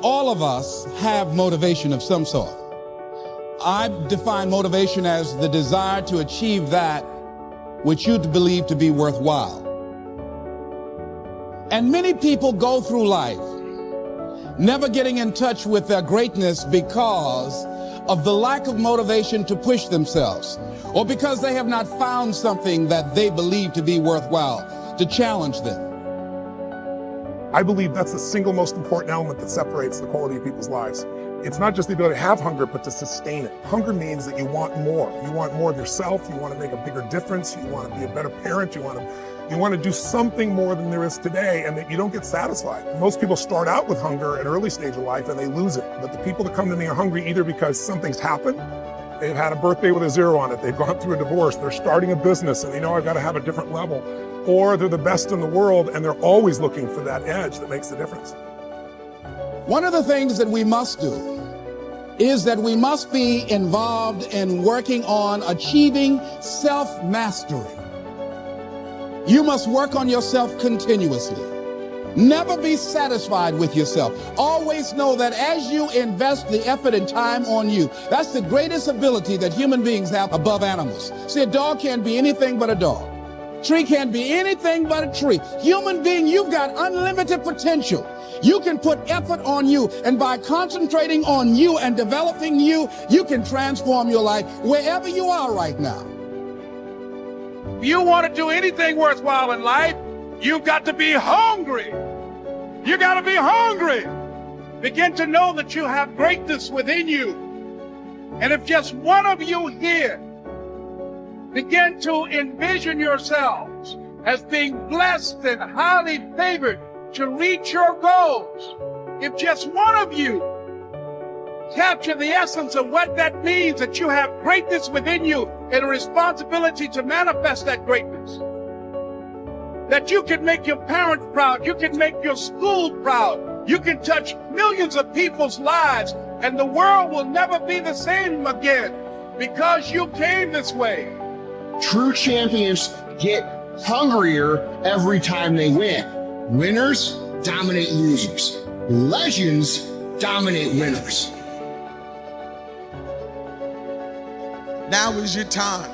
All of us have motivation of some sort. I define motivation as the desire to achieve that which you believe to be worthwhile. And many people go through life never getting in touch with their greatness because of the lack of motivation to push themselves, or because they have not found something that they believe to be worthwhile to challenge them. I believe that's the single most important element that separates the quality of people's lives. It's not just the ability to have hunger, but to sustain it. Hunger means that you want more. You want more of yourself. You want to make a bigger difference. You want to be a better parent. You want to do something more than there is today, and that you don't get satisfied. Most people start out with hunger at an early stage of life and they lose it. But the people that come to me are hungry either because something's happened, they've had a birthday with a 0 on it, they've gone through a divorce, they're starting a business and they know I've got to have a different level, or they're the best in the world and they're always looking for that edge that makes the difference. One of the things that we must do is that we must be involved in working on achieving self-mastery. You must work on yourself continuously. Never be satisfied with yourself. Always know that as you invest the effort and time on you, that's the greatest ability that human beings have above animals. See, a dog can't be anything but a dog. Tree can't be anything but a tree. Human being, you've got unlimited potential. You can put effort on you, and by concentrating on you and developing you, you can transform your life wherever you are right now. If you want to do anything worthwhile in life, you've got to be hungry. You got to be hungry. Begin to know that you have greatness within you. And if just one of you here begin to envision yourselves as being blessed and highly favored to reach your goals, if just one of you capture the essence of what that means, that you have greatness within you and a responsibility to manifest that greatness, that you can make your parents proud, you can make your school proud, you can touch millions of people's lives, and the world will never be the same again because you came this way. True champions get hungrier every time they win. Winners dominate losers. Legends dominate winners. Now is your time.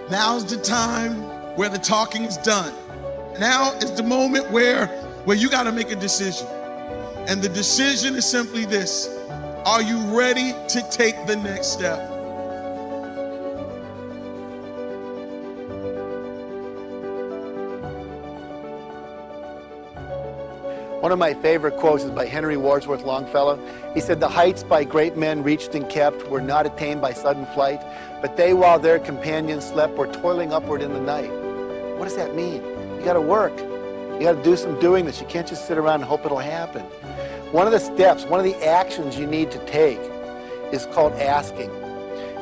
Now's the time where the talking is done. Now is the moment where you got to make a decision. And the decision is simply this: are you ready to take the next step? One of my favorite quotes is by Henry Wadsworth Longfellow. He said, "The heights by great men reached and kept were not attained by sudden flight, but they, while their companions slept, were toiling upward in the night." What does that mean? You got to work. You got to do some doing this. You can't just sit around and hope it'll happen. One of the steps, one of the actions you need to take is called asking.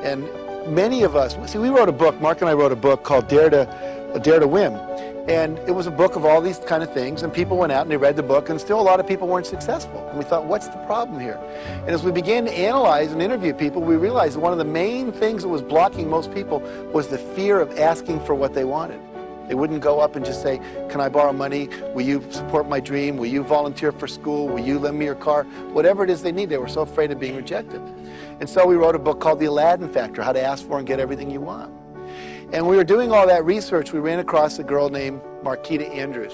And many of us, see, we wrote a book, Mark and I wrote a book called Dare to Win. And it was a book of all these kind of things, and people went out and they read the book, and still a lot of people weren't successful. And we thought, what's the problem here? And as we began to analyze and interview people, we realized that one of the main things that was blocking most people was the fear of asking for what they wanted. They wouldn't go up and just say, "Can I borrow money? Will you support my dream? Will you volunteer for school? Will you lend me your car?" Whatever it is they need, they were so afraid of being rejected. And so we wrote a book called The Aladdin Factor, How to Ask For and Get Everything You Want. And we were doing all that research, we ran across a girl named Marquita Andrews.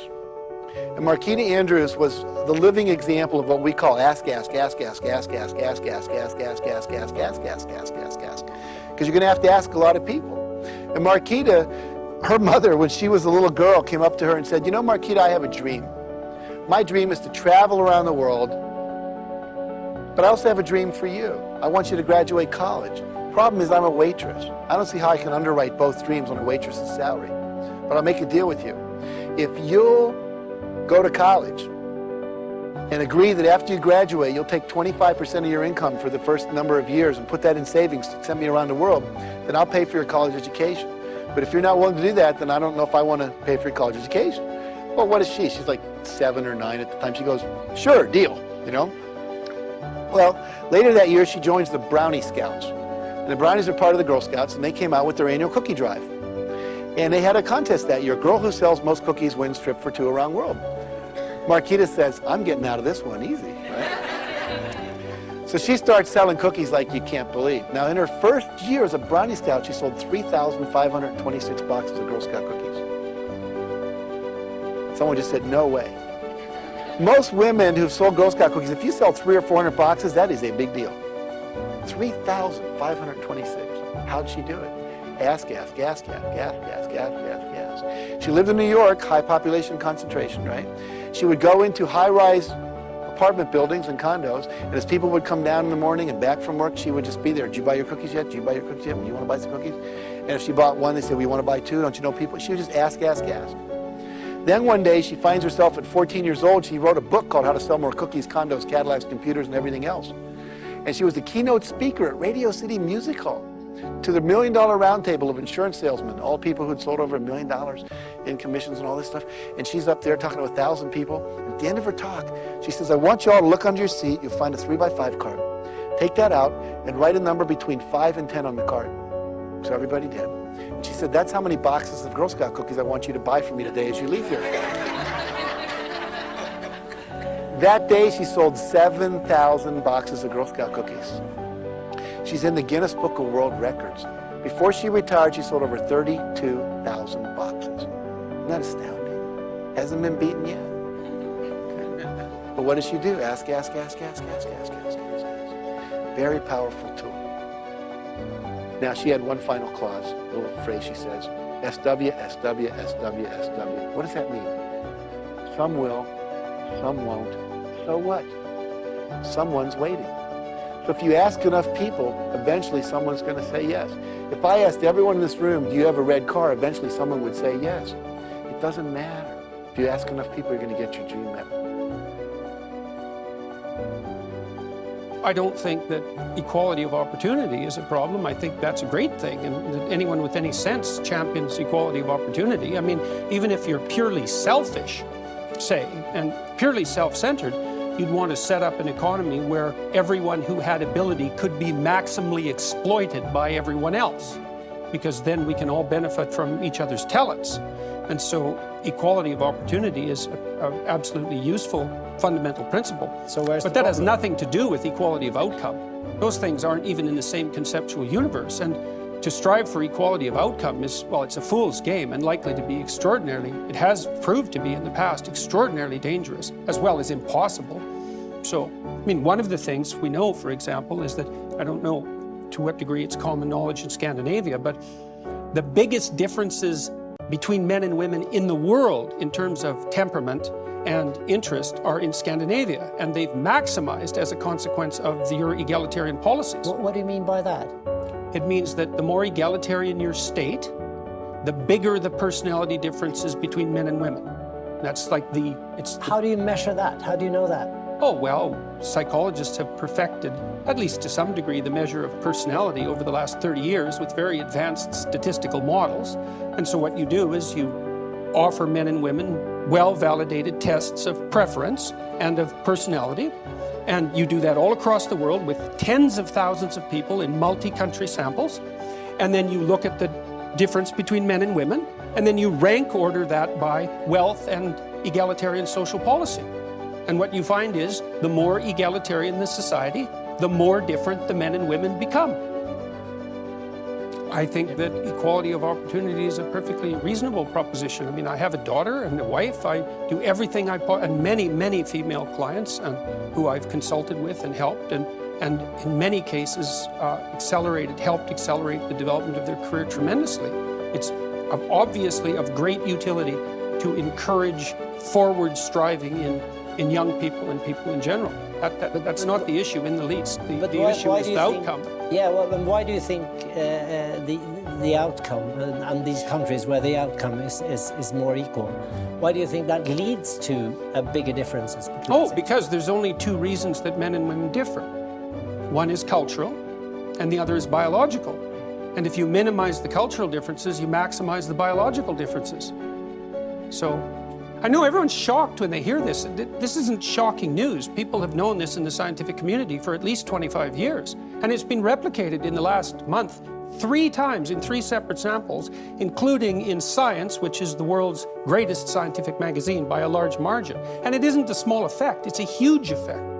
And Marquita Andrews was the living example of what we call ask, ask, ask, ask, ask, ask, ask, ask, ask, ask, ask, ask, ask, ask, ask, ask, ask. Because you're going to have to ask a lot of people. And Marquita, her mother, when she was a little girl, came up to her and said, "You know, Marquita, I have a dream. My dream is to travel around the world, but I also have a dream for you. I want you to graduate college. Problem is, I'm a waitress. I don't see how I can underwrite both dreams on a waitress's salary. But I'll make a deal with you. If you'll go to college and agree that after you graduate, you'll take 25% of your income for the first number of years and put that in savings to send me around the world, then I'll pay for your college education. But if you're not willing to do that, then I don't know if I want to pay for your college education." Well, what is she? She's like 7 or 9 at the time. She goes, "Sure, deal," you know? Well, later that year, she joins the Brownie Scouts. And the Brownies are part of the Girl Scouts, and they came out with their annual cookie drive. And they had a contest that year. Girl who sells most cookies wins trip for 2 around the world. Marquita says, I'm getting out of this one easy, right? So she starts selling cookies like you can't believe. Now, in her first year as a Brownie Scout, she sold 3,526 boxes of Girl Scout cookies. Someone just said, no way. Most women who've sold Girl Scout cookies, if you sell 300 or 400 boxes, that is a big deal. 3,526. How'd she do it? Ask. She lived in New York, high population concentration, right? She would go into high-rise apartment buildings and condos, and as people would come down in the morning and back from work, she would just be there. Did you buy your cookies yet? Did you buy your cookies yet? You want to buy some cookies? And if she bought one, they said, well, you want to buy two? Don't you know people? She would just ask. Then one day, she finds herself at 14 years old. She wrote a book called How to Sell More Cookies, Condos, Cadillacs, Computers, and Everything Else. And she was the keynote speaker at Radio City Music Hall to the $1 Million Roundtable of insurance salesmen, all people who'd sold over $1 million in commissions and all this stuff. And she's up there talking to 1,000 people. At the end of her talk, she says, I want you all to look under your seat. You'll find a 3x5 card. Take that out and write a number between 5 and 10 on the card. So everybody did. And she said, that's how many boxes of Girl Scout cookies I want you to buy for me today as you leave here. That day, she sold 7,000 boxes of Girl Scout cookies. She's in the Guinness Book of World Records. Before she retired, she sold over 32,000 boxes. Isn't that astounding? Hasn't been beaten yet. But what does she do? Ask. Very powerful tool. Now, she had one final clause, a little phrase she says, SW. What does that mean? Some will, some won't. So what? Someone's waiting. So if you ask enough people, eventually someone's going to say yes. If I asked everyone in this room, do you have a red car? Eventually someone would say yes. It doesn't matter. If you ask enough people, you're going to get your dream met. I don't think that equality of opportunity is a problem. I think that's a great thing, and that anyone with any sense champions equality of opportunity. I mean, even if you're purely selfish, say, and purely self-centered, you'd want to set up an economy where everyone who had ability could be maximally exploited by everyone else, because then we can all benefit from each other's talents. And so equality of opportunity is an absolutely useful fundamental principle. But that has nothing to do with equality of outcome. Those things aren't even in the same conceptual universe. And to strive for equality of outcome is, well, it's a fool's game and likely to be extraordinarily, it has proved to be in the past, extraordinarily dangerous as well as impossible. So, I mean, one of the things we know, for example, is that, I don't know to what degree it's common knowledge in Scandinavia, but the biggest differences between men and women in the world in terms of temperament and interest are in Scandinavia, and they've maximized as a consequence of your egalitarian policies. What do you mean by that? It means that the more egalitarian your state, the bigger the personality differences between men and women. That's like How do you measure that? How do you know that? Oh, well, psychologists have perfected, at least to some degree, the measure of personality over the last 30 years with very advanced statistical models. And so what you do is you offer men and women well-validated tests of preference and of personality. And you do that all across the world with tens of thousands of people in multi-country samples. And then you look at the difference between men and women, and then you rank order that by wealth and egalitarian social policy. And what you find is, the more egalitarian the society, the more different the men and women become. I think that equality of opportunity is a perfectly reasonable proposition. I mean, I have a daughter and a wife. I do everything and many female clients who I've consulted with and helped, and in many cases helped accelerate the development of their career tremendously. It's obviously of great utility to encourage forward striving in young people and people in general. That's not the issue in the least. The issue is the outcome. Yeah, well, then why do you think the outcome, and these countries where the outcome is more equal, why do you think that leads to bigger differences between because there's only two reasons that men and women differ. One is cultural, and the other is biological. And if you minimize the cultural differences, you maximize the biological differences. So, I know everyone's shocked when they hear this. This isn't shocking news. People have known this in the scientific community for at least 25 years. And it's been replicated in the last month 3 times in 3 separate samples, including in Science, which is the world's greatest scientific magazine by a large margin. And it isn't a small effect, it's a huge effect.